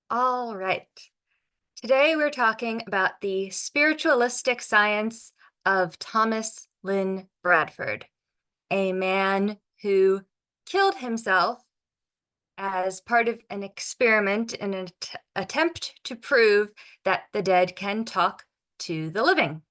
All right. Today we're talking about the spiritualistic science of Thomas Lynn Bradford, a man who killed himself as part of an experiment in an attempt to prove that the dead can talk to the living.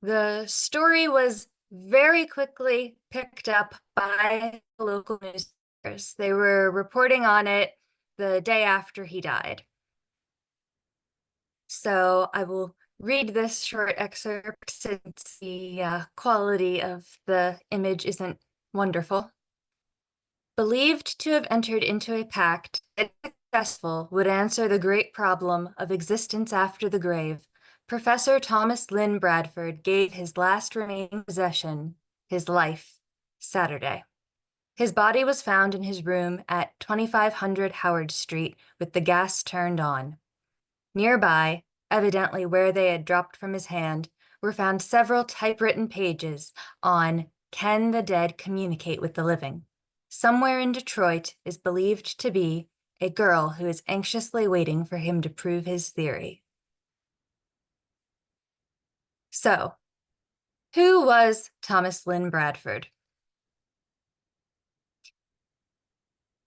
The story was very quickly picked up by local newspapers. They were reporting on it the day after he died. So I will read this short excerpt since the quality of the image isn't wonderful. Believed to have entered into a pact that, if successful, would answer the great problem of existence after the grave, Professor Thomas Lynn Bradford gave his last remaining possession, his life, Saturday. His body was found in his room at 2500 Howard Street with the gas turned on. Nearby, evidently where they had dropped from his hand, were found several typewritten pages on Can the Dead Communicate with the Living? Somewhere in Detroit is believed to be a girl who is anxiously waiting for him to prove his theory. So, who was Thomas Lynn Bradford?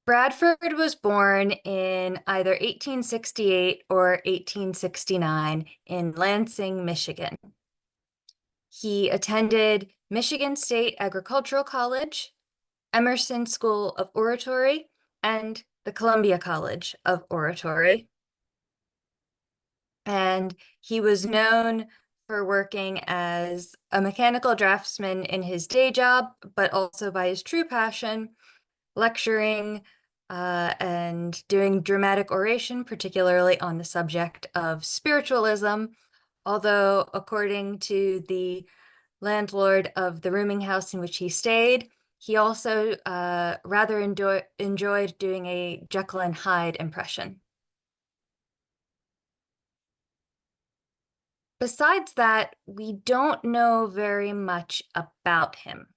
Bradford was born in either 1868 or 1869 in Lansing, Michigan. He attended Michigan State Agricultural College, Emerson School of Oratory, and the Columbia College of Oratory. And he was known for working as a mechanical draftsman in his day job, but also by his true passion, lecturing and doing dramatic oration, particularly on the subject of spiritualism. Although, according to the landlord of the rooming house in which he stayed, he also rather enjoyed doing a Jekyll and Hyde impression. Besides that, we don't know very much about him.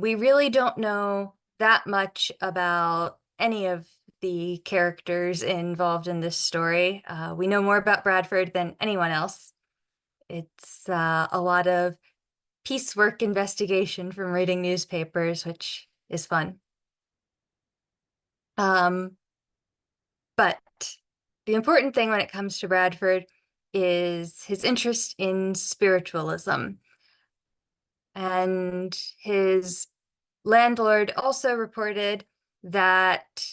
We really don't know that much about any of the characters involved in this story. We know more about Bradford than anyone else. It's a lot of piecework investigation from reading newspapers, which is fun. But the important thing when it comes to Bradford is his interest in spiritualism. And his landlord also reported that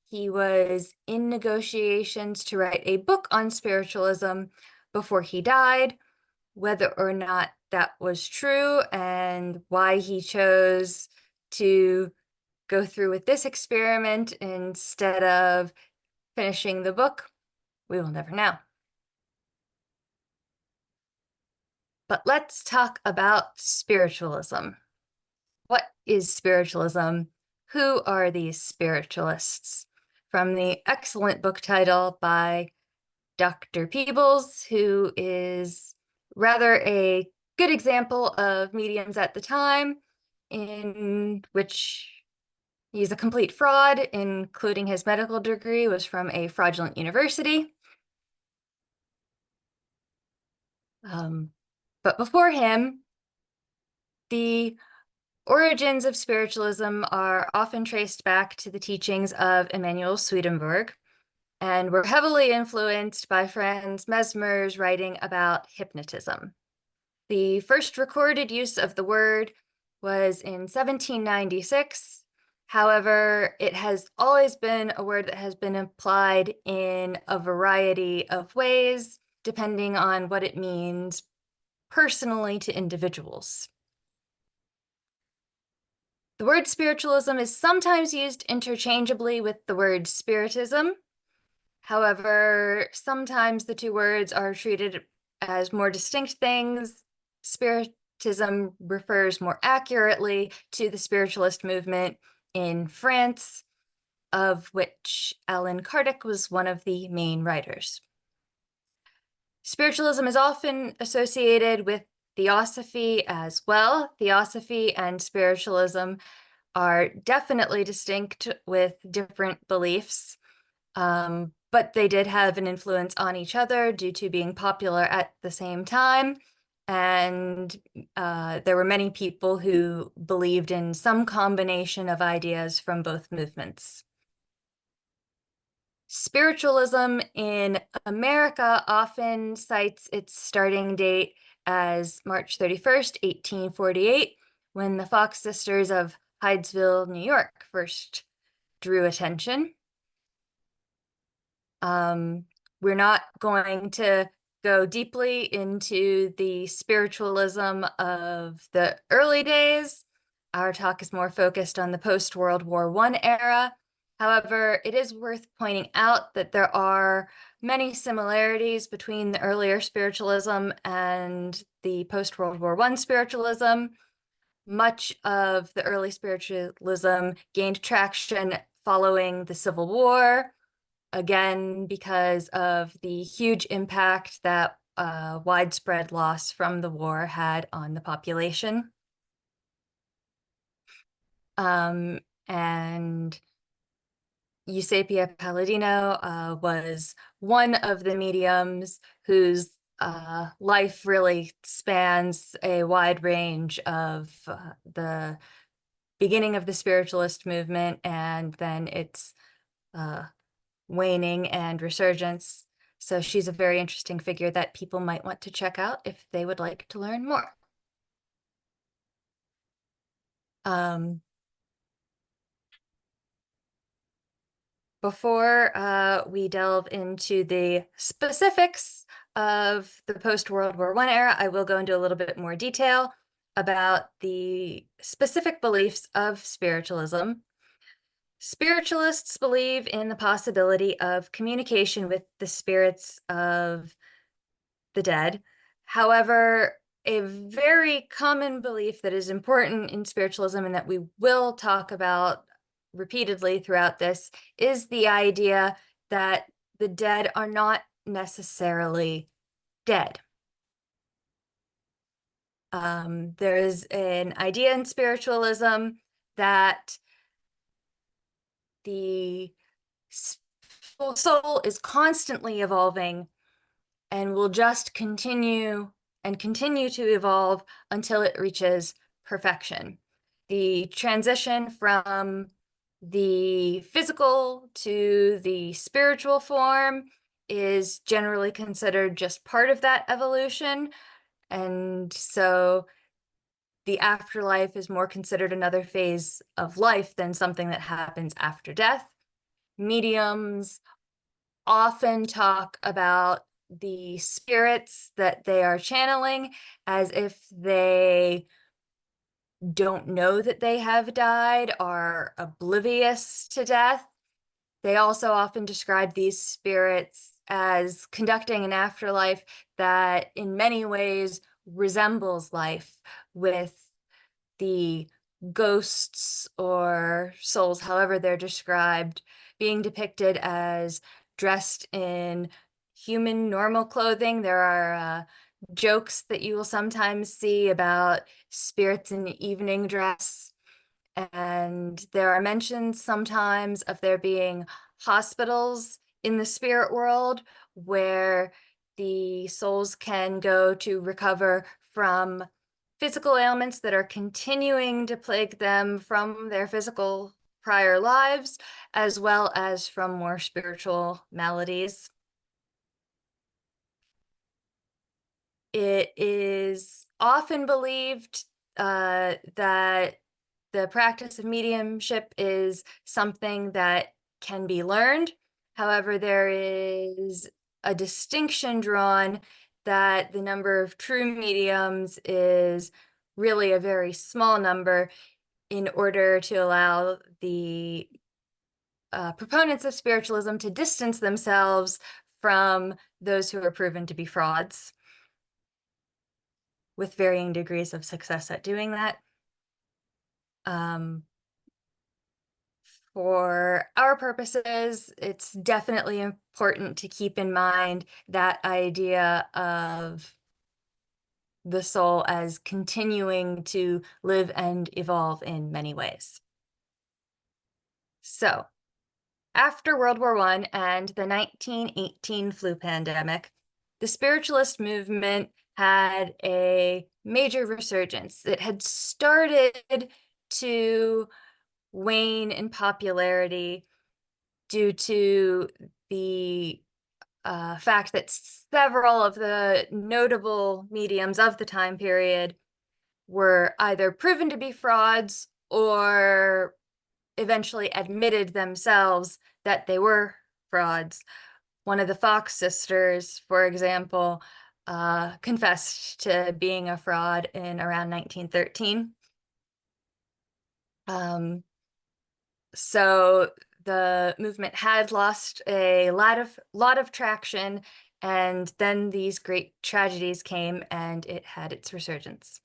he was in negotiations to write a book on spiritualism before he died. Whether or not that was true and why he chose to go through with this experiment instead of finishing the book, we will never know. But let's talk about spiritualism. What is spiritualism? Who are these spiritualists? From the excellent book title by Dr. Peebles, who is rather a good example of mediums at the time, in which he's a complete fraud, including his medical degree was from a fraudulent university. But before him, the origins of spiritualism are often traced back to the teachings of Emanuel Swedenborg, and were heavily influenced by Franz Mesmer's writing about hypnotism. The first recorded use of the word was in 1796. However, it has always been a word that has been applied in a variety of ways, depending on what it means personally to individuals. The word spiritualism is sometimes used interchangeably with the word spiritism. However, sometimes the two words are treated as more distinct things. Spiritism refers more accurately to the spiritualist movement in France, of which Allan Kardec was one of the main writers. Spiritualism is often associated with theosophy as well. Theosophy and spiritualism are definitely distinct with different beliefs, but they did have an influence on each other due to being popular at the same time. And there were many people who believed in some combination of ideas from both movements. Spiritualism in America often cites its starting date as March 31st, 1848, when the Fox sisters of Hydesville, New York, first drew attention. We're not going to go deeply into the spiritualism of the early days. Our talk is more focused on the post-World War I era. However, it is worth pointing out that there are many similarities between the earlier spiritualism and the post-World War I spiritualism. Much of the early spiritualism gained traction following the Civil War, again, because of the huge impact that widespread loss from the war had on the population. And Eusapia Palladino was one of the mediums whose life really spans a wide range of the beginning of the spiritualist movement and then its waning and resurgence. So she's a very interesting figure that people might want to check out if they would like to learn more. Before we delve into the specifics of the post-World War I era, I will go into a little bit more detail about the specific beliefs of spiritualism. Spiritualists believe in the possibility of communication with the spirits of the dead. However, a very common belief that is important in spiritualism and that we will talk about repeatedly throughout this is the idea that the dead are not necessarily dead. There is an idea in spiritualism that the soul is constantly evolving and will just continue to evolve until it reaches perfection. The transition from the physical to the spiritual form is generally considered just part of that evolution. And so the afterlife is more considered another phase of life than something that happens after death. Mediums often talk about the spirits that they are channeling as if they don't know that they have died, are oblivious to death. They also often describe these spirits as conducting an afterlife that in many ways resembles life, with the ghosts or souls, however they're described, being depicted as dressed in human normal clothing. There are jokes that you will sometimes see about spirits in evening dress. And there are mentions sometimes of there being hospitals in the spirit world where the souls can go to recover from physical ailments that are continuing to plague them from their physical prior lives, as well as from more spiritual maladies. It is often believed that the practice of mediumship is something that can be learned. However, there is a distinction drawn that the number of true mediums is really a very small number in order to allow the proponents of spiritualism to distance themselves from those who are proven to be frauds, with varying degrees of success at doing that. For our purposes, it's definitely important to keep in mind that idea of the soul as continuing to live and evolve in many ways. So, after World War I and the 1918 flu pandemic, the spiritualist movement had a major resurgence. It had started to wane in popularity due to the fact that several of the notable mediums of the time period were either proven to be frauds or eventually admitted themselves that they were frauds. One of the Fox sisters, for example, confessed to being a fraud in around 1913. So the movement had lost a lot of traction, and then these great tragedies came and it had its resurgence.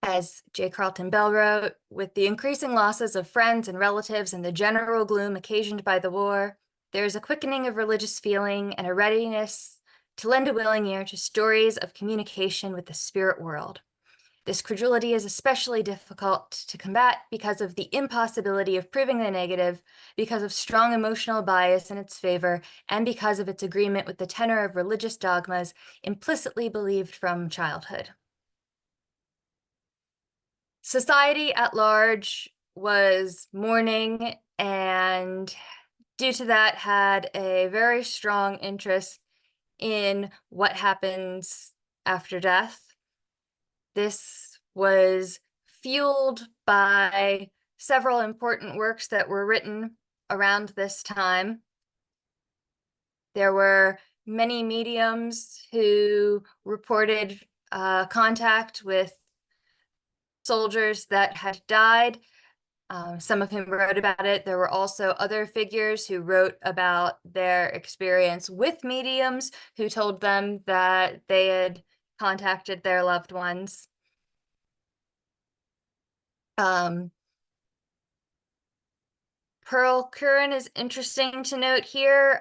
As J. Carlton Bell wrote, with the increasing losses of friends and relatives and the general gloom occasioned by the war, there is a quickening of religious feeling and a readiness to lend a willing ear to stories of communication with the spirit world. This credulity is especially difficult to combat because of the impossibility of proving the negative, because of strong emotional bias in its favor, and because of its agreement with the tenor of religious dogmas implicitly believed from childhood. Society at large was mourning, and due to that had a very strong interest in what happens after death. This was fueled by several important works that were written around this time. There were many mediums who reported contact with soldiers that had died. Some of whom wrote about it. There were also other figures who wrote about their experience with mediums who told them that they had contacted their loved ones. Pearl Curran is interesting to note here.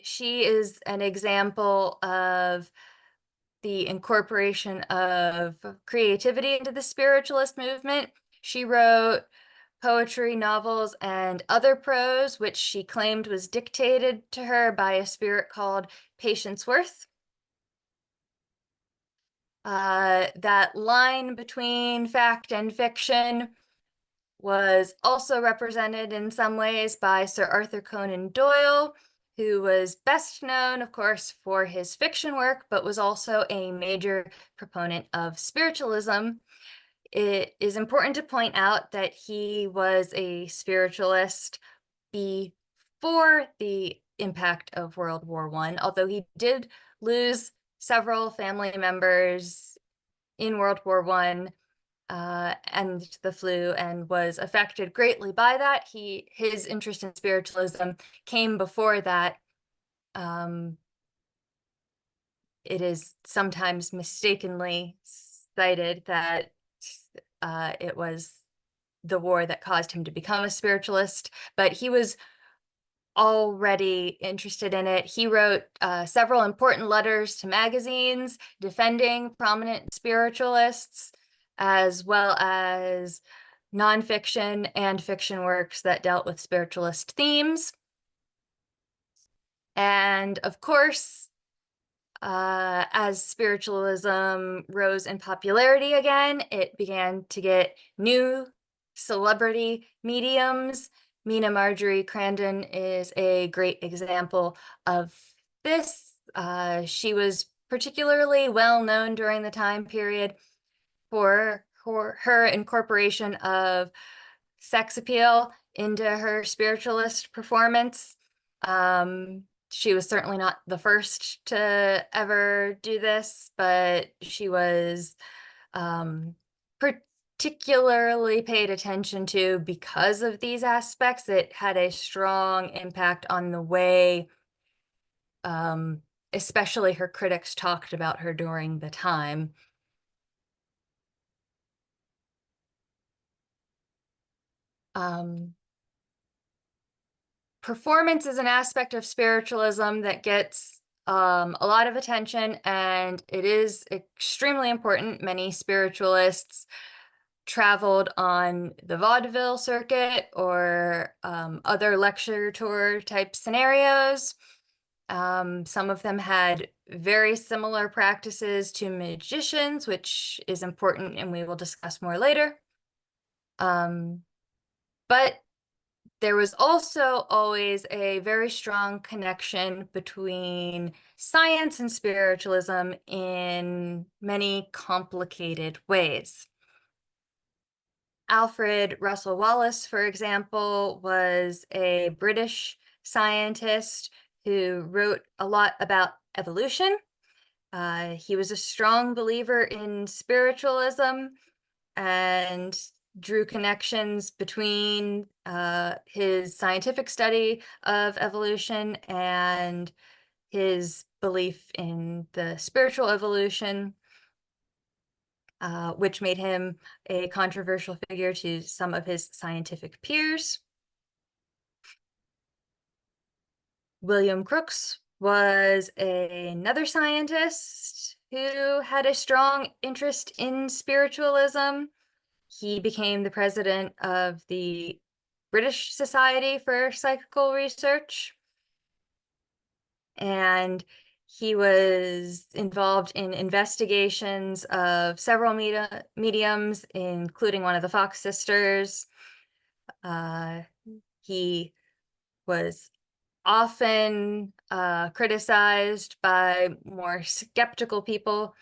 She is an example of the incorporation of creativity into the spiritualist movement. She wrote poetry, novels, and other prose, which she claimed was dictated to her by a spirit called Patience Worth. That line between fact and fiction was also represented in some ways by Sir Arthur Conan Doyle, who was best known, of course, for his fiction work, but was also a major proponent of spiritualism. It is important to point out that he was a spiritualist before the impact of World War I, although he did lose several family members in World War I and the flu, and was affected greatly by that. His interest in spiritualism came before that. It is sometimes mistakenly cited that it was the war that caused him to become a spiritualist, but he was already interested in it. He wrote several important letters to magazines defending prominent spiritualists, as well as nonfiction and fiction works that dealt with spiritualist themes. And of course, as spiritualism rose in popularity again, it began to get new celebrity mediums. Mina Marjorie Crandon is a great example of this. She was particularly well known during the time period for her incorporation of sex appeal into her spiritualist performance. She was certainly not the first to ever do this, but she was particularly paid attention to because of these aspects. It had a strong impact on the way, especially her critics talked about her during the time. Performance is an aspect of spiritualism that gets a lot of attention, and it is extremely important. Many spiritualists traveled on the vaudeville circuit or other lecture tour type scenarios. Some of them had very similar practices to magicians, which is important, and we will discuss more later. But there was also always a very strong connection between science and spiritualism in many complicated ways. Alfred Russel Wallace, for example, was a British scientist who wrote a lot about evolution. He was a strong believer in spiritualism and drew connections between his scientific study of evolution and his belief in the spiritual evolution, which made him a controversial figure to some of his scientific peers. William Crookes was another scientist who had a strong interest in spiritualism. He became the president of the British Society for Psychical Research, and he was involved in investigations of several mediums, including one of the Fox sisters. He was often criticized by more skeptical people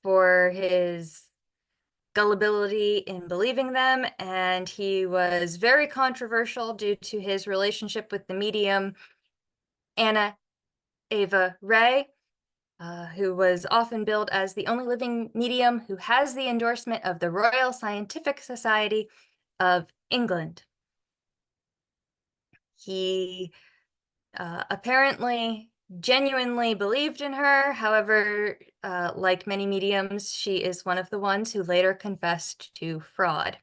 for his gullibility in believing them, and he was very controversial due to his relationship with the medium Anna Ava Rae, who was often billed as the only living medium who has the endorsement of the Royal Scientific Society of England. He apparently genuinely believed in her. However, like many mediums, she is one of the ones who later confessed to fraud.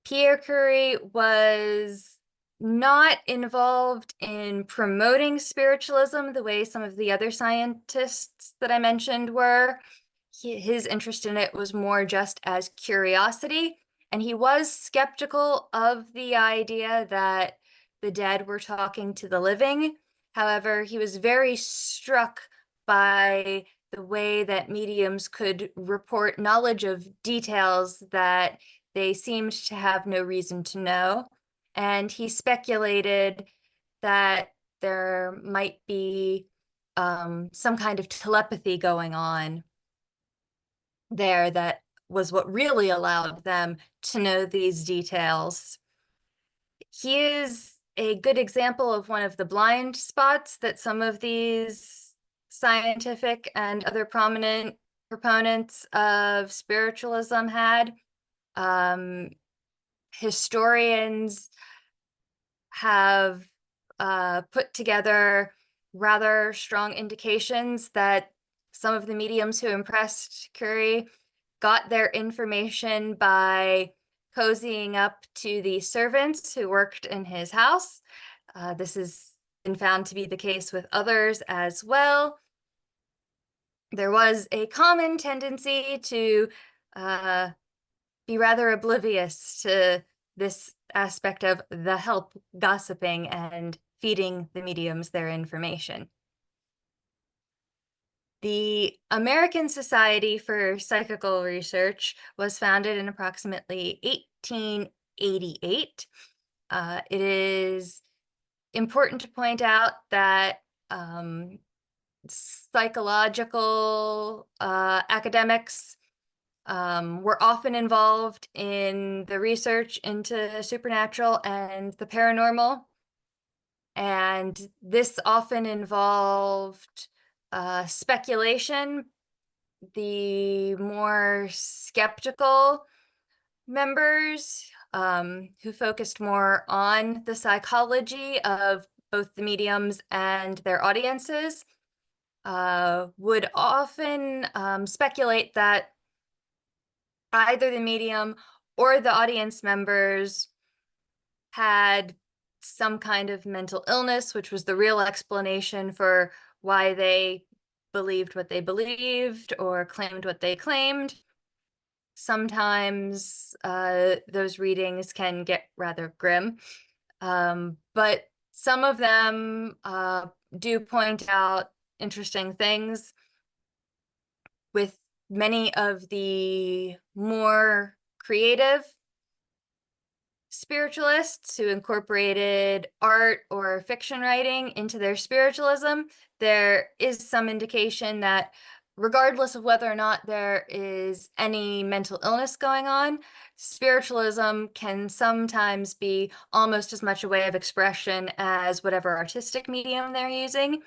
Pierre Curie was not involved in promoting spiritualism the way some of the other scientists that I mentioned were. His interest in it was more just as curiosity, and he was skeptical of the idea that the dead were talking to the living. However, he was very struck by the way that mediums could report knowledge of details that they seemed to have no reason to know. And he speculated that there might be some kind of telepathy going on there that was what really allowed them to know these details. He is a good example of one of the blind spots that some of these scientific and other prominent proponents of spiritualism had. Historians have put together rather strong indications that some of the mediums who impressed Curie got their information by cozying up to the servants who worked in his house. This has been found to be the case with others as well. There was a common tendency to be rather oblivious to this aspect of the help gossiping and feeding the mediums their information. The American Society for Psychical Research was founded in approximately 1888. It is important to point out that psychological academics were often involved in the research into supernatural and the paranormal. And this often involved speculation. The more skeptical members who focused more on the psychology of both the mediums and their audiences would often speculate that either the medium or the audience members had some kind of mental illness, which was the real explanation for why they believed what they believed or claimed what they claimed. Sometimes those readings can get rather grim, but some of them do point out interesting things. With many of the more creative spiritualists who incorporated art or fiction writing into their spiritualism, there is some indication that regardless of whether or not there is any mental illness going on, spiritualism can sometimes be almost as much a way of expression as whatever artistic medium they're using,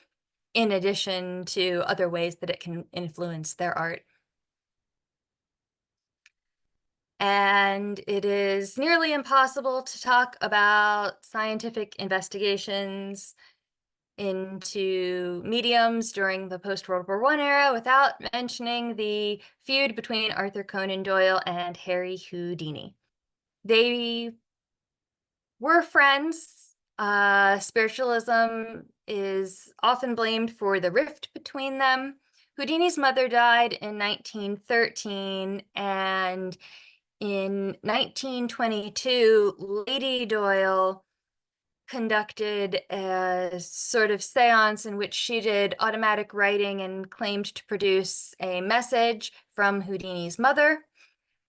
in addition to other ways that it can influence their art. And it is nearly impossible to talk about scientific investigations into mediums during the post-World War I era without mentioning the feud between Arthur Conan Doyle and Harry Houdini. They were friends. Spiritualism is often blamed for the rift between them. Houdini's mother died in 1913, and in 1922, Lady Doyle conducted a sort of seance in which she did automatic writing and claimed to produce a message from Houdini's mother.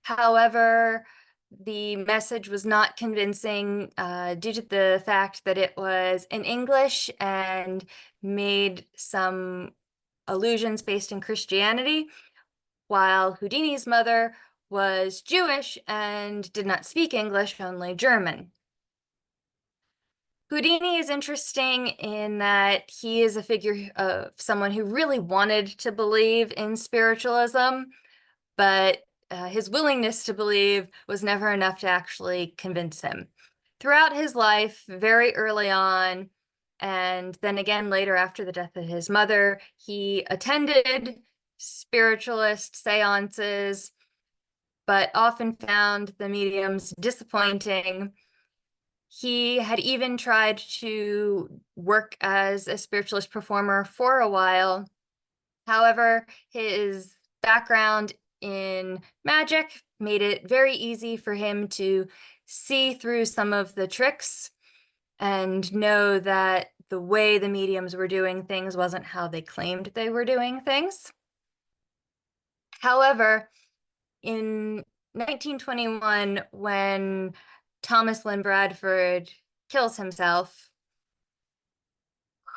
However, the message was not convincing due to the fact that it was in English and made some allusions based in Christianity, while Houdini's mother was Jewish and did not speak English, only German. Houdini is interesting in that he is a figure of someone who really wanted to believe in spiritualism, but his willingness to believe was never enough to actually convince him. Throughout his life, very early on, and then again later after the death of his mother, he attended spiritualist seances, but often found the mediums disappointing. He had even tried to work as a spiritualist performer for a while. However, his background in magic made it very easy for him to see through some of the tricks and know that the way the mediums were doing things wasn't how they claimed they were doing things. However, in 1921, when Thomas Lynn Bradford kills himself,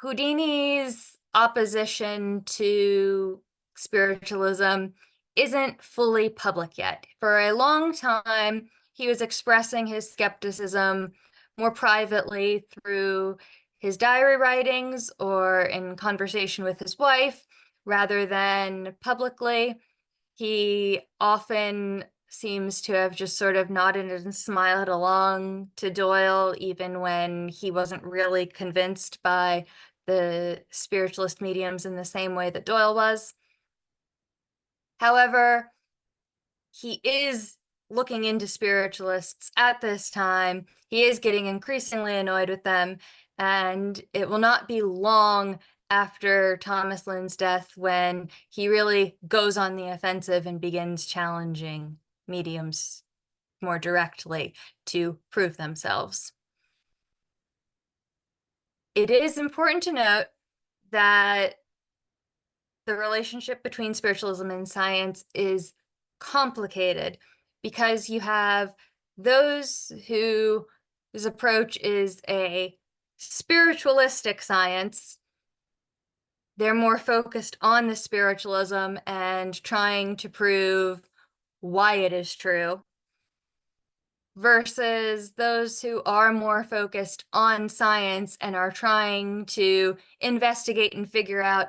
Houdini's opposition to spiritualism isn't fully public yet. For a long time, he was expressing his skepticism more privately through his diary writings or in conversation with his wife, rather than publicly. He often seems to have just sort of nodded and smiled along to Doyle, even when he wasn't really convinced by the spiritualist mediums in the same way that Doyle was. However, he is looking into spiritualists at this time. He is getting increasingly annoyed with them, and it will not be long after Thomas Lynn's death when he really goes on the offensive and begins challenging mediums more directly to prove themselves. It is important to note that the relationship between spiritualism and science is complicated because you have those whose approach is a spiritualistic science. They're more focused on the spiritualism and trying to prove why it is true, versus those who are more focused on science and are trying to investigate and figure out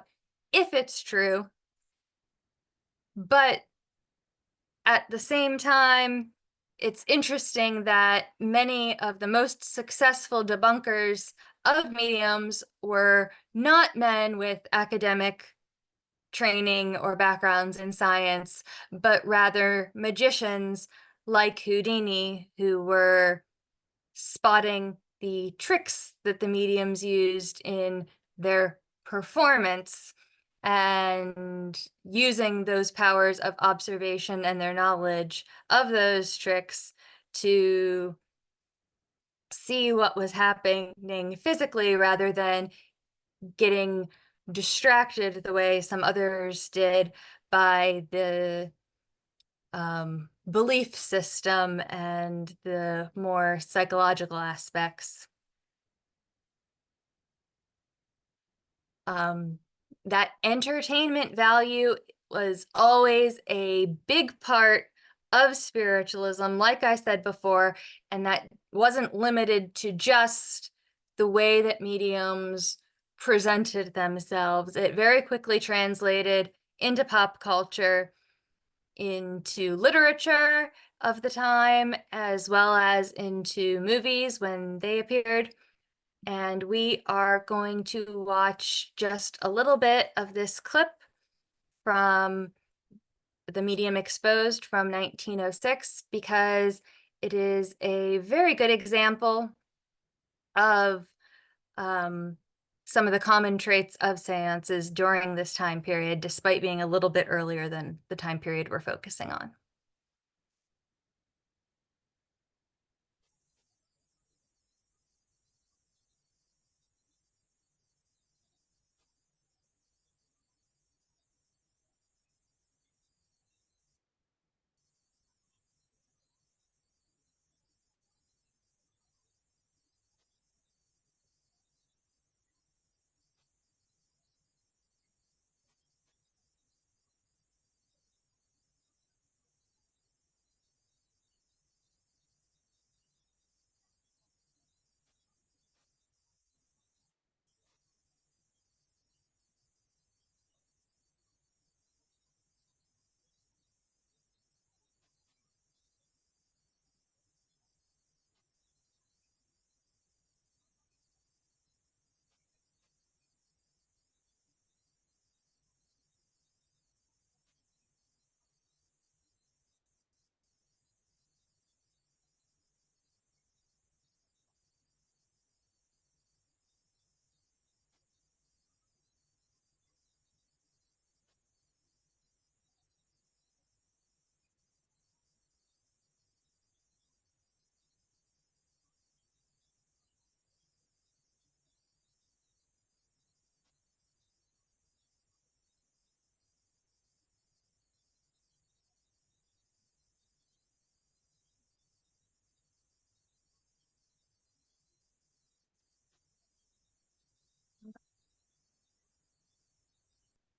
if it's true. But at the same time, it's interesting that many of the most successful debunkers of mediums were not men with academic training or backgrounds in science, but rather magicians like Houdini, who were spotting the tricks that the mediums used in their performance and using those powers of observation and their knowledge of those tricks to see what was happening physically rather than getting distracted the way some others did by the belief system and the more psychological aspects. That entertainment value was always a big part of spiritualism, like I said before, and that wasn't limited to just the way that mediums presented themselves. It very quickly translated into pop culture, into literature of the time, as well as into movies when they appeared. And we are going to watch just a little bit of this clip from The Medium Exposed from 1906 because it is a very good example of some of the common traits of seances during this time period, despite being a little bit earlier than the time period we're focusing on.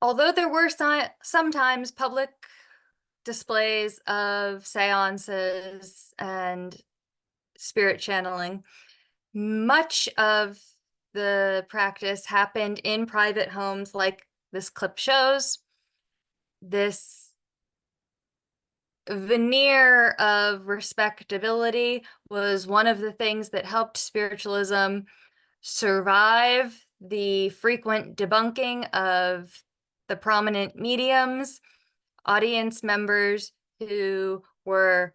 Although there were sometimes public displays of seances and spirit channeling, much of the practice happened in private homes, like this clip shows. This veneer of respectability was one of the things that helped spiritualism survive the frequent debunking of the prominent mediums. Audience members who were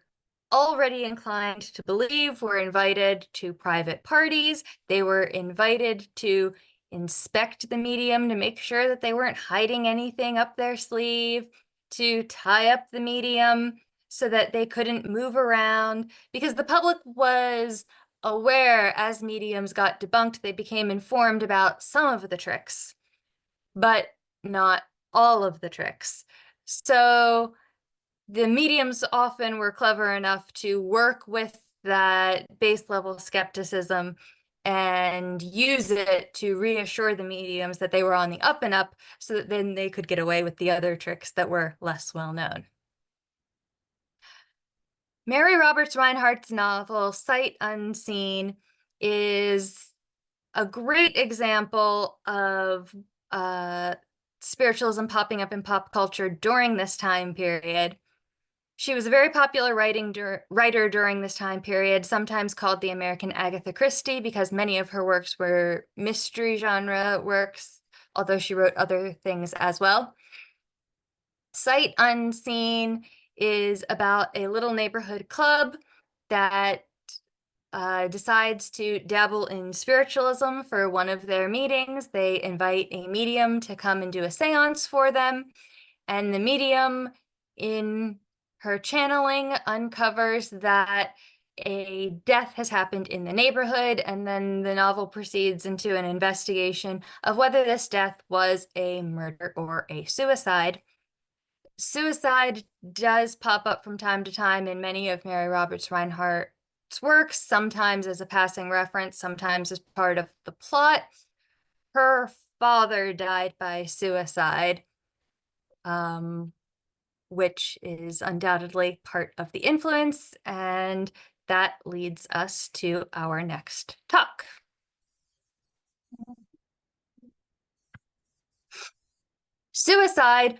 already inclined to believe were invited to private parties. They were invited to inspect the medium to make sure that they weren't hiding anything up their sleeve, to tie up the medium so that they couldn't move around, because the public was aware as mediums got debunked, they became informed about some of the tricks, but not all of the tricks. So the mediums often were clever enough to work with that base level skepticism and use it to reassure the mediums that they were on the up and up, so that then they could get away with the other tricks that were less well known. Mary Roberts Reinhardt's novel, Sight Unseen, is a great example of spiritualism popping up in pop culture during this time period. She was a very popular writer during this time period, sometimes called the American Agatha Christie, because many of her works were mystery genre works, although she wrote other things as well. Sight Unseen is about a little neighborhood club that decides to dabble in spiritualism for one of their meetings. They invite a medium to come and do a seance for them, and the medium, in her channeling, uncovers that a death has happened in the neighborhood, and then the novel proceeds into an investigation of whether this death was a murder or a suicide. Suicide does pop up from time to time in many of Mary Roberts Reinhardt's works, sometimes as a passing reference, sometimes as part of the plot. Her father died by suicide, which is undoubtedly part of the influence, and that leads us to our next talk. Suicide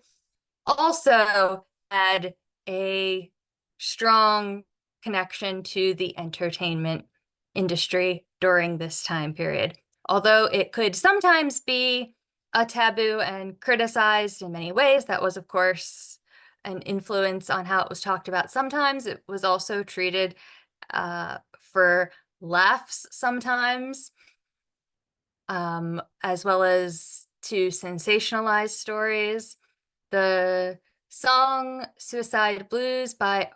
also had a strong connection to the entertainment industry during this time period. Although it could sometimes be a taboo and criticized in many ways, that was, of course, an influence on how it was talked about. Sometimes it was also treated for laughs sometimes, as well as to sensationalize stories. The song Suicide Blues by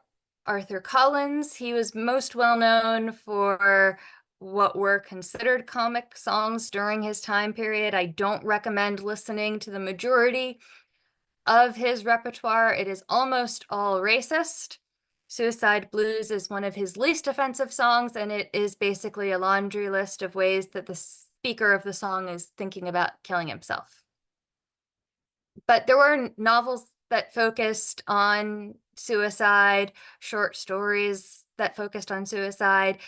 Arthur Collins, he was most well known for what were considered comic songs during his time period. I don't recommend listening to the majority of his repertoire. It is almost all racist. Suicide Blues is one of his least offensive songs, and it is basically a laundry list of ways that the speaker of the song is thinking about killing himself. But there were novels that focused on suicide, short stories that focused on suicide.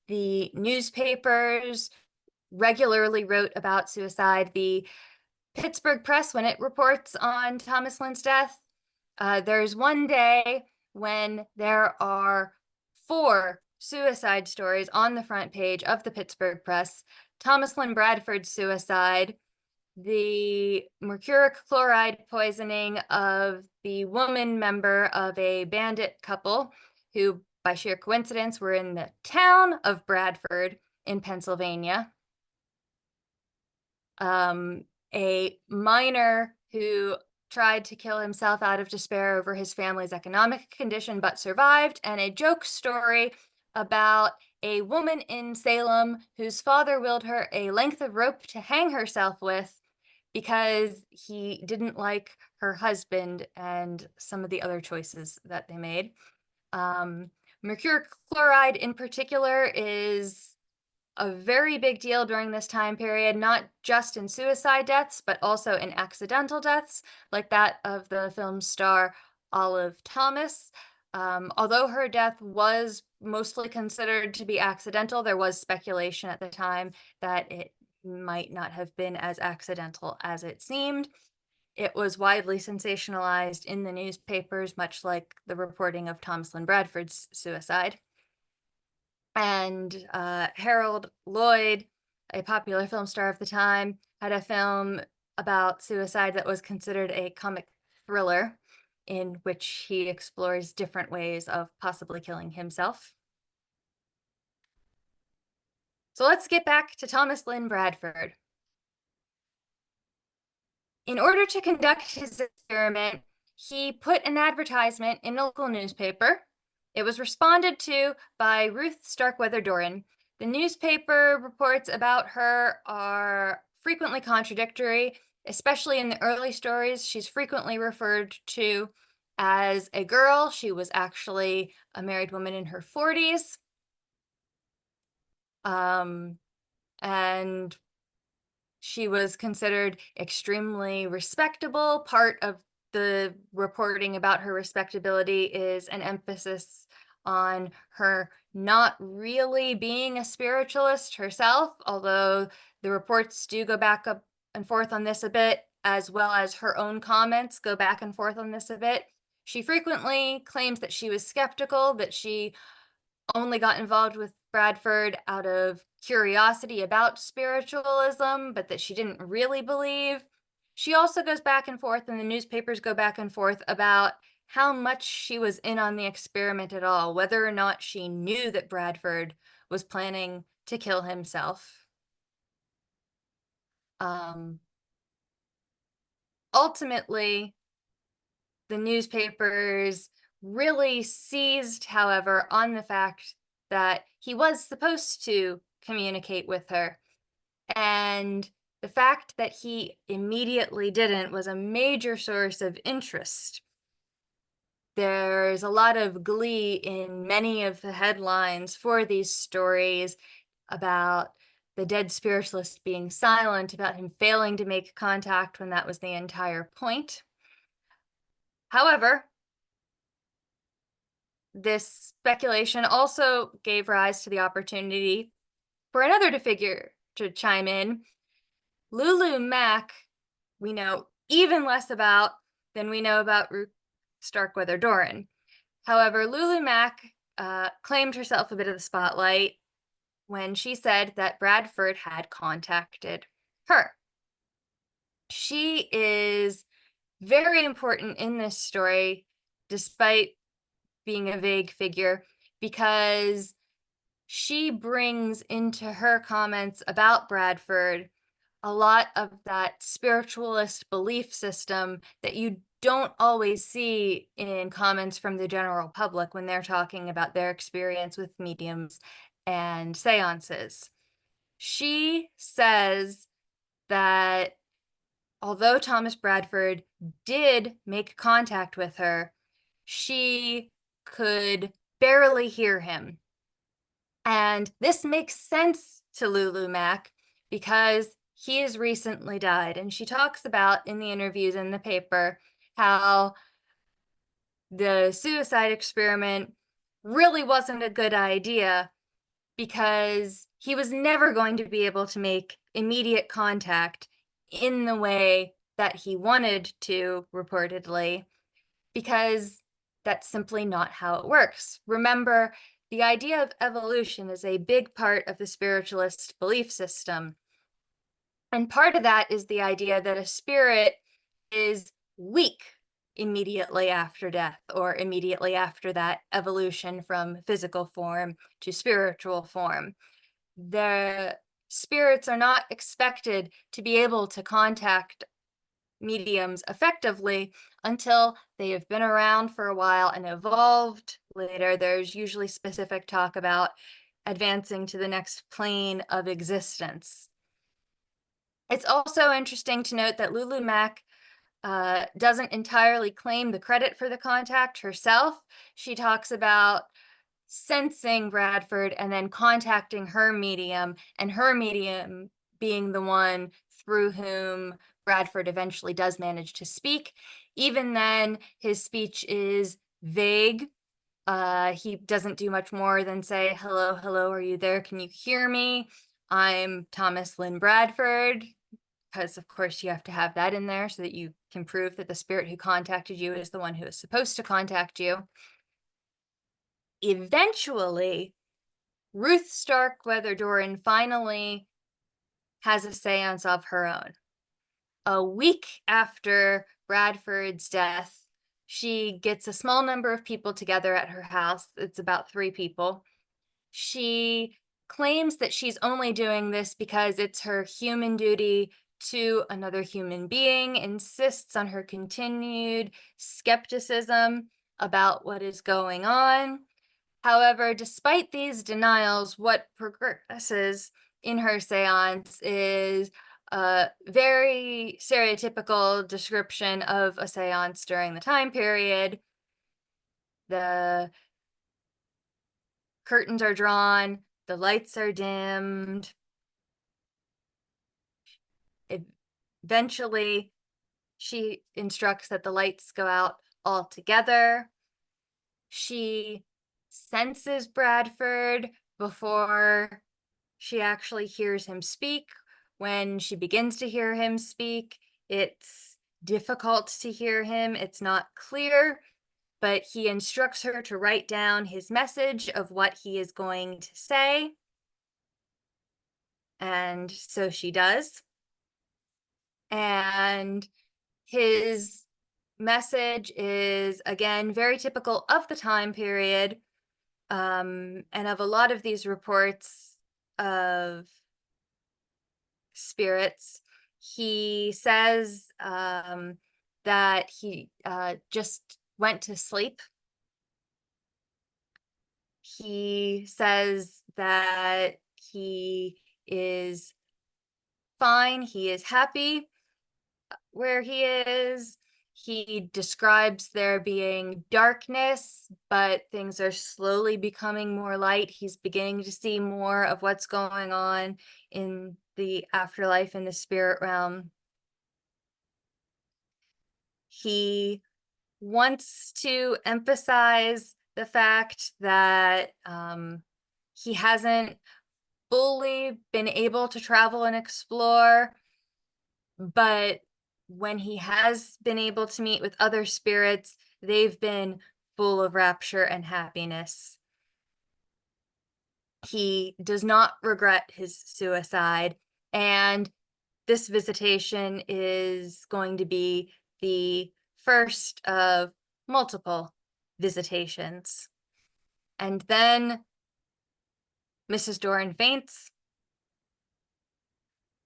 The newspapers regularly wrote about suicide. The Pittsburgh Press, when it reports on Thomas Lynn's death, there's one day when there are 4 suicide stories on the front page of the Pittsburgh Press. Thomas Lynn Bradford's suicide, the mercuric chloride poisoning of the woman member of a bandit couple who, by sheer coincidence, were in the town of Bradford in Pennsylvania. A miner who tried to kill himself out of despair over his family's economic condition but survived, and a joke story about a woman in Salem whose father willed her a length of rope to hang herself with because he didn't like her husband and some of the other choices that they made. Mercuric chloride in particular is a very big deal during this time period, not just in suicide deaths, but also in accidental deaths, like that of the film star Olive Thomas. Although her death was mostly considered to be accidental, there was speculation at the time that it might not have been as accidental as it seemed. It was widely sensationalized in the newspapers, much like the reporting of Thomas Lynn Bradford's suicide. And Harold Lloyd, a popular film star of the time, had a film about suicide that was considered a comic thriller in which he explores different ways of possibly killing himself. So let's get back to Thomas Lynn Bradford. In order to conduct his experiment, he put an advertisement in a local newspaper. It was responded to by Ruth Starkweather Doran. The newspaper reports about her are frequently contradictory, especially in the early stories. She's frequently referred to as a girl. She was actually a married woman in her 40s. And she was considered extremely respectable. Part of the reporting about her respectability is an emphasis on her not really being a spiritualist herself, although the reports do go back up and forth on this a bit, as well as her own comments go back and forth on this a bit. She frequently claims that she was skeptical, that she only got involved with Bradford out of curiosity about spiritualism, but that she didn't really believe. She also goes back and forth, and the newspapers go back and forth about how much she was in on the experiment at all, whether or not she knew that Bradford was planning to kill himself. Ultimately, the newspapers really seized, however, on the fact that he was supposed to communicate with her. And the fact that he immediately didn't was a major source of interest. There's a lot of glee in many of the headlines for these stories about the dead spiritualist being silent, about him failing to make contact when that was the entire point. However, this speculation also gave rise to the opportunity for another figure to chime in. Lulu Mack, we know even less about than we know about Ruth Starkweather Doran. However, Lulu Mack claimed herself a bit of the spotlight when she said that Bradford had contacted her. She is very important in this story, despite being a vague figure, because she brings into her comments about Bradford a lot of that spiritualist belief system that you don't always see in comments from the general public when they're talking about their experience with mediums and seances. She says that although Thomas Bradford did make contact with her, she could barely hear him. And this makes sense to Lulu Mack because he has recently died. And she talks about in the interviews in the paper how the suicide experiment really wasn't a good idea because he was never going to be able to make immediate contact in the way that he wanted to, reportedly, because that's simply not how it works. Remember, the idea of evolution is a big part of the spiritualist belief system. And part of that is the idea that a spirit is weak immediately after death, or immediately after that evolution from physical form to spiritual form. The spirits are not expected to be able to contact mediums effectively until they have been around for a while and evolved later. There's usually specific talk about advancing to the next plane of existence. It's also interesting to note that Lulu Mack doesn't entirely claim the credit for the contact herself. She talks about sensing Bradford and then contacting her medium, and her medium being the one through whom Bradford eventually does manage to speak. Even then, his speech is vague. He doesn't do much more than say, "Hello, hello, are you there? Can you hear me? I'm Thomas Lynn Bradford," because of course you have to have that in there so that you can prove that the spirit who contacted you is the one who is supposed to contact you. Eventually, Ruth Starkweather Doran finally has a seance of her own. A week after Bradford's death, she gets a small number of people together at her house. It's about 3 people. She claims that she's only doing this because it's her human duty to another human being, insists on her continued skepticism about what is going on. However, despite these denials, what progresses in her seance is a very stereotypical description of a seance during the time period. The curtains are drawn, the lights are dimmed. Eventually, she instructs that the lights go out altogether. She senses Bradford before she actually hears him speak. When she begins to hear him speak, it's difficult to hear him. It's not clear, but he instructs her to write down his message of what he is going to say. And so she does. And his message is, again, very typical of the time period. And of a lot of these reports of spirits, he says that he just went to sleep. He says that he is fine, he is happy where he is. He describes there being darkness, but things are slowly becoming more light. He's beginning to see more of what's going on in the afterlife, in the spirit realm. He wants to emphasize the fact that he hasn't fully been able to travel and explore, but when he has been able to meet with other spirits, they've been full of rapture and happiness. He does not regret his suicide, and this visitation is going to be the first of multiple visitations. And then Mrs. Doran faints.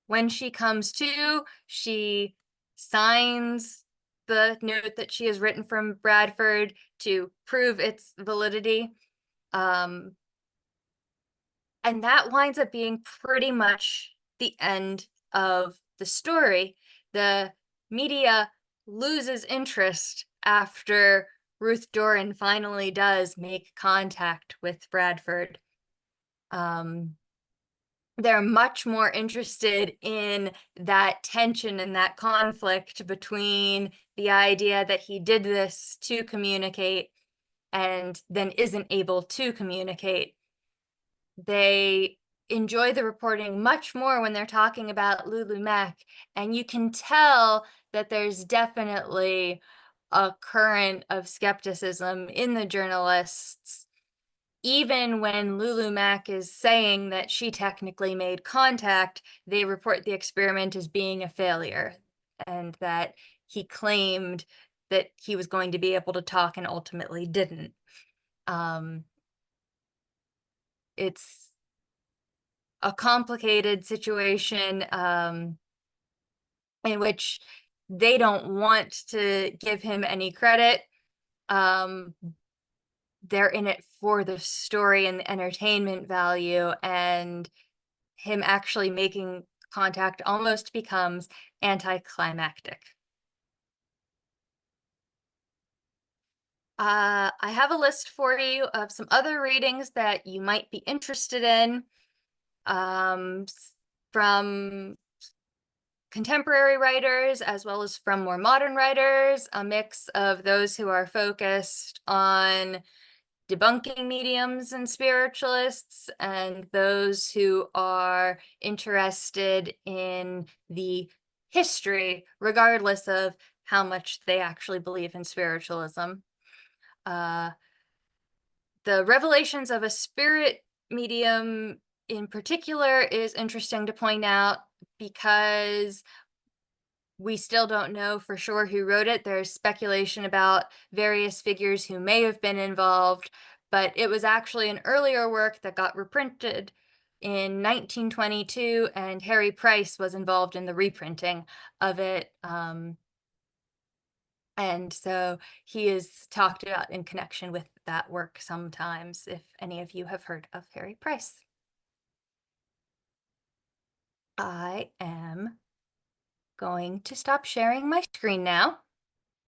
When she comes to, she signs the note that she has written from Bradford to prove its validity. And that winds up being pretty much the end of the story. The media loses interest after Ruth Doran finally does make contact with Bradford. They're much more interested in that tension and that conflict between the idea that he did this to communicate and then isn't able to communicate. They enjoy the reporting much more when they're talking about Lulu Mack, and you can tell that there's definitely a current of skepticism in the journalists. Even when Lulu Mack is saying that she technically made contact, they report the experiment as being a failure and that he claimed that he was going to be able to talk and ultimately didn't. It's a complicated situation in which they don't want to give him any credit. They're in it for the story and the entertainment value, and him actually making contact almost becomes anticlimactic. I have a list for you of some other readings that you might be interested in from contemporary writers as well as from more modern writers, a mix of those who are focused on debunking mediums and spiritualists and those who are interested in the history, regardless of how much they actually believe in spiritualism. The revelations of a spirit medium in particular is interesting to point out because we still don't know for sure who wrote it. There's speculation about various figures who may have been involved, but it was actually an earlier work that got reprinted in 1922, and Harry Price was involved in the reprinting of it. And so he is talked about in connection with that work sometimes, if any of you have heard of Harry Price. I am going to stop sharing my screen now.